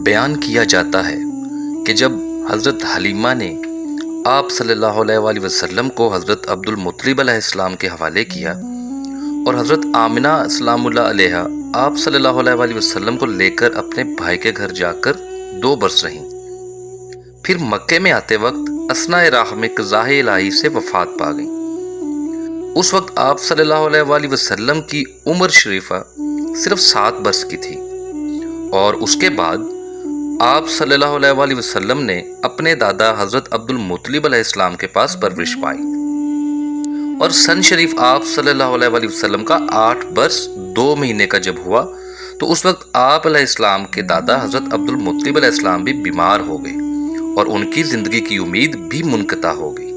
بیان کیا جاتا ہے کہ جب حضرت حلیمہ نے آپ صلی اللہ علیہ وآلہ وسلم کو حضرت عبد المطلب علیہ السلام کے حوالے کیا اور حضرت آمنہ سلام اللہ علیہ آپ صلی اللہ علیہ وآلہ وسلم کو لے کر اپنے بھائی کے گھر جا کر 2 برس رہیں، پھر مکے میں آتے وقت اثناء راہ میں قضاء الہی سے وفات پا گئیں۔ اس وقت آپ صلی اللہ علیہ وآلہ وسلم کی عمر شریفہ صرف 7 برس کی تھی، اور اس کے بعد آپ صلی اللہ علیہ وآلہ وسلم نے اپنے دادا حضرت عبد المطلب علیہ السلام کے پاس پرورش پائی، اور سن شریف آپ صلی اللہ علیہ وآلہ وسلم کا 8 برس 2 مہینے کا جب ہوا تو اس وقت آپ علیہ السلام کے دادا حضرت عبد المطلب علیہ السلام بھی بیمار ہو گئے اور ان کی زندگی کی امید بھی منقطع ہو گئی۔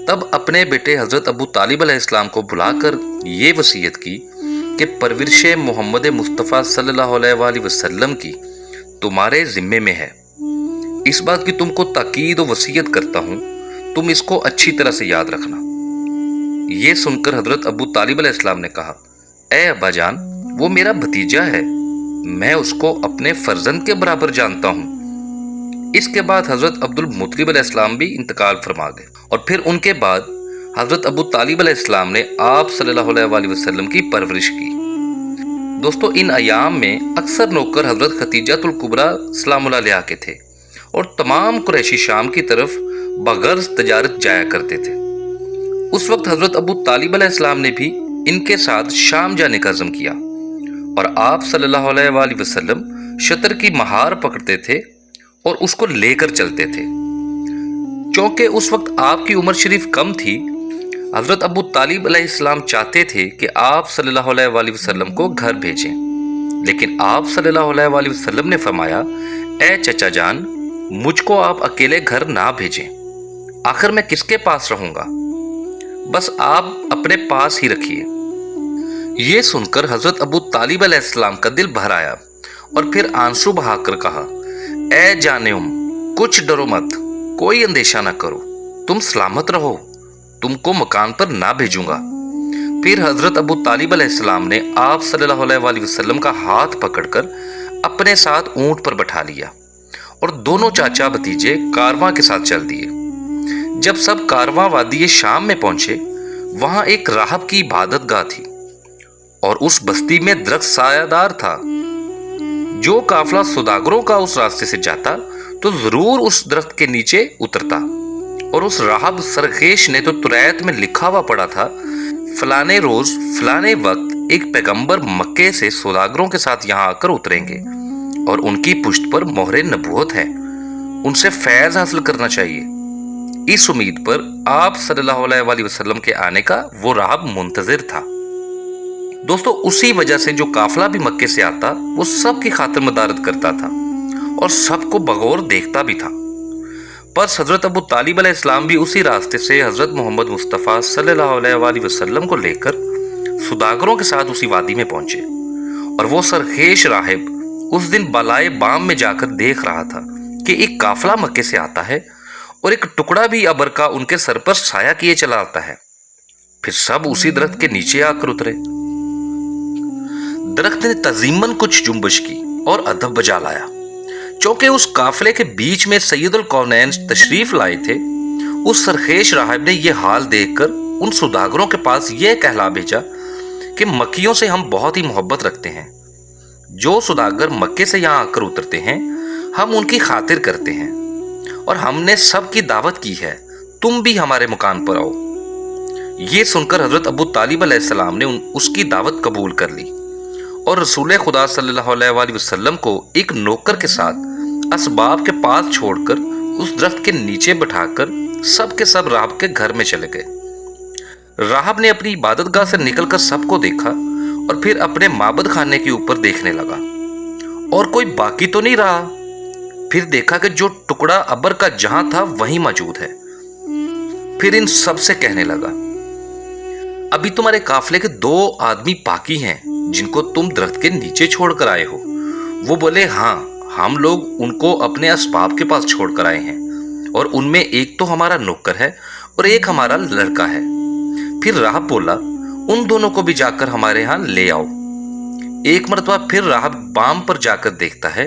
تب اپنے بیٹے حضرت ابو طالب علیہ السلام کو بلا کر یہ وصیت کی کہ پرورش محمد مصطفیٰ صلی اللہ علیہ وآلہ وسلم کی تمہارے ذمے میں ہے، اس بات کی تم کو تاکید و وصیت کرتا ہوں، تم اس کو اچھی طرح سے یاد رکھنا۔ یہ سن کر حضرت ابو طالب علیہ السلام نے کہا، اے ابا جان، وہ میرا بھتیجا ہے، میں اس کو اپنے فرزند کے برابر جانتا ہوں۔ اس کے بعد حضرت عبد المطلب علیہ السلام بھی انتقال فرما گئے، اور پھر ان کے بعد حضرت ابو طالب علیہ السلام نے آپ صلی اللہ علیہ وآلہ وسلم کی پرورش کی۔ دوستو، ان ایام میں اکثر نوکر حضرت خدیجہ الکبریٰ سلام اللہ علیہا کے تھے، اور تمام قریشی شام کی طرف بغرض تجارت جایا کرتے تھے۔ اس وقت حضرت ابو طالب علیہ السلام نے بھی ان کے ساتھ شام جانے کا عزم کیا، اور آپ صلی اللہ علیہ وآلہ وسلم شتر کی مہار پکڑتے تھے اور اس کو لے کر چلتے تھے۔ چونکہ اس وقت آپ کی عمر شریف کم تھی، حضرت ابو طالب علیہ السلام چاہتے تھے کہ آپ صلی اللہ علیہ وآلہ وسلم کو گھر بھیجیں، لیکن آپ صلی اللہ علیہ وآلہ وسلم نے فرمایا، اے چچا جان، مجھ کو آپ اکیلے گھر نہ بھیجیں، آخر میں کس کے پاس رہوں گا، بس آپ اپنے پاس ہی رکھیے۔ یہ سن کر حضرت ابو طالب علیہ السلام کا دل بھر آیا، اور پھر آنسو بہا کر کہا، اے جان کچھ ڈرو مت، کوئی اندیشہ نہ کرو، تم سلامت رہو، تم کو مکان پر نہ بھیجوں گا۔ پھر حضرت ابو طالب علیہ السلام نے آپ صلی اللہ علیہ وآلہ وسلم کا ہاتھ پکڑ کر اپنے ساتھ اونٹ پر بٹھا لیا، اور دونوں چاچا بھتیجے کارواں کے ساتھ چل دیے۔ جب سب کارواں وادی شام میں پہنچے، وہاں ایک راہب کی عبادت گاہ تھی، اور اس بستی میں درخت سایہ دار تھا۔ جو قافلہ سوداگروں کا اس راستے سے جاتا تو ضرور اس درخت کے نیچے اترتا، اور اس راہب سرخیش نے تو تریت میں لکھا ہوا پڑا تھا، فلانے روز فلانے وقت ایک پیغمبر مکے سے سوداگروں کے ساتھ یہاں آ کر اتریں گے، اور ان کی پشت پر مہر نبوت ہے، ان سے فیض حاصل کرنا چاہیے۔ اس امید پر آپ صلی اللہ علیہ وآلہ وسلم کے آنے کا وہ راہب منتظر تھا۔ دوستو، اسی وجہ سے جو قافلہ بھی مکے سے آتا وہ سب کی خاطر مدارت کرتا تھا اور سب کو بغور دیکھتا بھی تھا۔ بس حضرت ابو طالب علیہ السلام بھی اسی راستے سے حضرت محمد مصطفیٰ صلی اللہ علیہ وآلہ وسلم کو لے کر سوداگروں کے ساتھ اسی وادی میں پہنچے، اور وہ سرخیش راہب اس دن بالائے بام میں جا کر دیکھ رہا تھا کہ ایک قافلہ مکے سے آتا ہے اور ایک ٹکڑا بھی ابر کا ان کے سر پر سایہ کیے چلا آتا ہے۔ پھر سب اسی درخت کے نیچے آ کر اترے۔ درخت نے تعظیماً کچھ جنبش کی اور ادب بجا لایا، چونکہ اس قافلے کے بیچ میں سید الکونین تشریف لائے تھے۔ اس سرخیش راہب نے یہ حال دیکھ کر ان سوداگروں کے پاس یہ کہلا بھیجا کہ مکیوں سے ہم بہت ہی محبت رکھتے ہیں، جو سوداگر مکے سے یہاں آ کر اترتے ہیں ہم ان کی خاطر کرتے ہیں، اور ہم نے سب کی دعوت کی ہے، تم بھی ہمارے مکان پر آؤ۔ یہ سن کر حضرت ابو طالب علیہ السلام نے اس کی دعوت قبول کر لی، اور رسول خدا صلی اللہ علیہ وآلہ وسلم کو ایک نوکر کے ساتھ اسباب کے پاس چھوڑ کر اس درخت کے نیچے بٹھا کر سب کے سب راہب کے گھر میں چلے گئے۔ راہب نے اپنی عبادت گاہ سے نکل کر سب کو دیکھا، اور پھر اپنے معبد خانے کے اوپر دیکھنے لگا، اور کوئی باقی تو نہیں رہا۔ پھر دیکھا کہ جو ٹکڑا ابر کا جہاں تھا وہیں موجود ہے۔ پھر ان سب سے کہنے لگا، ابھی تمہارے قافلے کے 2 آدمی باقی ہیں جن کو تم درخت کے نیچے چھوڑ کر آئے ہو۔ وہ بولے، ہاں، ہم لوگ ان کو اپنے اسباب کے پاس چھوڑ کر آئے ہیں، اور ان میں ایک تو ہمارا نوکر ہے اور ایک ہمارا لڑکا ہے۔ پھر راہب بولا، ان دونوں کو بھی جا کر ہمارے ہاں لے آؤ۔ ایک مرتبہ پھر راہب بام پر جا کر دیکھتا ہے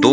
2